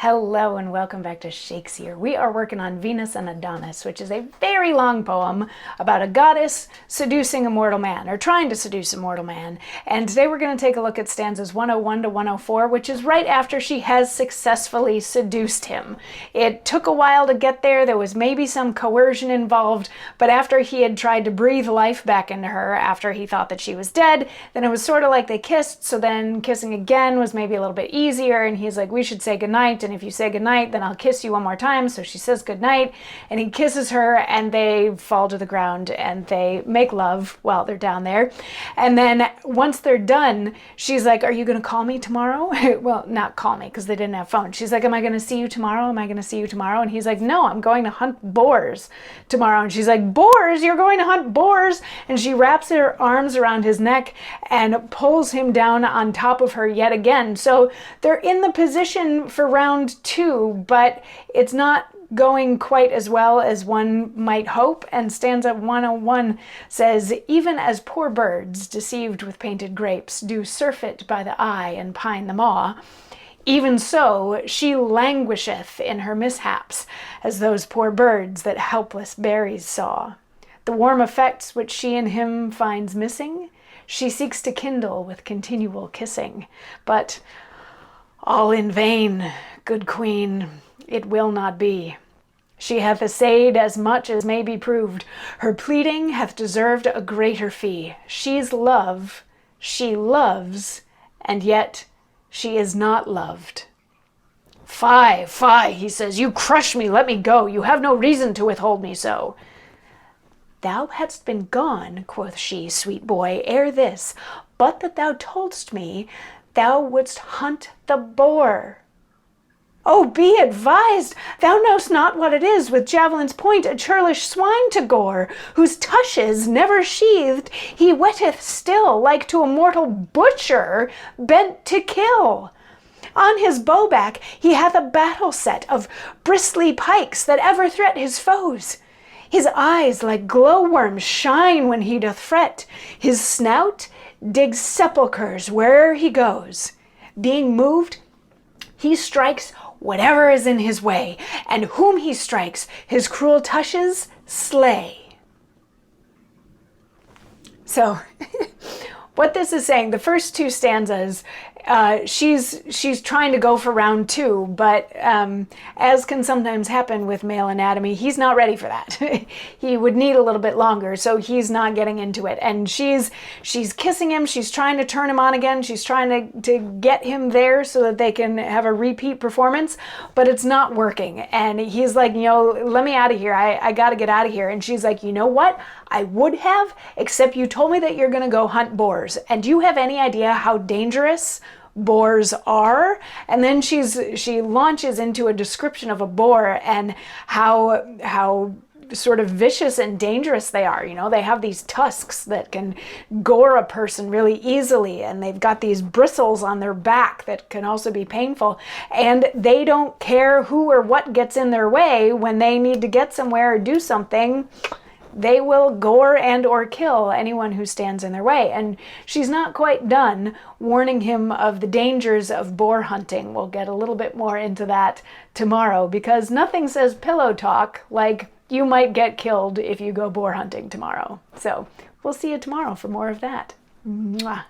Hello and welcome back to Shakesyear. We are working on Venus and Adonis, which is a very long poem about a goddess seducing a mortal man, or trying to seduce a mortal man. And today we're going to take a look at stanzas 101 to 104, which is right after she has successfully seduced him. It took a while to get there. There was maybe some coercion involved, but after he had tried to breathe life back into her, after he thought that she was dead, then it was sort of like they kissed, so then kissing again was maybe a little bit easier, and he's like, we should say goodnight, and if you say goodnight, then I'll kiss you one more time. So she says goodnight, and he kisses her, and they fall to the ground, and they make love while they're down there. And then once they're done, she's like, are you going to call me tomorrow? Well, not call me, because they didn't have phones. She's like, am I going to see you tomorrow? Am I going to see you tomorrow? And he's like, no, I'm going to hunt boars tomorrow. And she's like, boars? You're going to hunt boars? And she wraps her arms around his neck and pulls him down on top of her yet again. So they're in the position for round two, but it's not going quite as well as one might hope. And stanza 101 says, even as poor birds, deceived with painted grapes, do surfeit by the eye and pine the maw, even so she languisheth in her mishaps, as those poor birds that helpless berries saw. The warm effects which she in him finds missing, she seeks to kindle with continual kissing, but all in vain, good queen, it will not be. She hath essayed as much as may be proved. Her pleading hath deserved a greater fee. She's love, she loves, and yet she is not loved. Fie, fie, he says, you crush me, let me go. You have no reason to withhold me so. Thou hadst been gone, quoth she, sweet boy, ere this, but that thou toldst me thou wouldst hunt the boar. Oh, be advised! Thou know'st not what it is with javelin's point a churlish swine to gore, whose tushes, never sheathed, he whetteth still, like to a mortal butcher bent to kill. On his bowback he hath a battle set of bristly pikes that ever threat his foes. His eyes like glowworms shine when he doth fret. His snout digs sepulchres where'er he goes. Being moved, he strikes whatever is in his way, and whom he strikes, his cruel tushes slay. So, what this is saying, the first two stanzas, she's trying to go for round two, but as can sometimes happen with male anatomy, he's not ready for that. He would need a little bit longer, so he's not getting into it. And she's kissing him, she's trying to turn him on again, she's trying to get him there so that they can have a repeat performance, but it's not working. And he's like, let me out of here, I gotta get out of here. And she's like, you know what? I would have, except you told me that you're gonna go hunt boars. And do you have any idea how dangerous boars are? And then she launches into a description of a boar and how sort of vicious and dangerous they are. They have these tusks that can gore a person really easily, and they've got these bristles on their back that can also be painful, and they don't care who or what gets in their way. When they need to get somewhere or do something, they will gore and or kill anyone who stands in their way. And she's not quite done warning him of the dangers of boar hunting. We'll get a little bit more into that tomorrow, because nothing says pillow talk like you might get killed if you go boar hunting tomorrow. So we'll see you tomorrow for more of that. Mwah.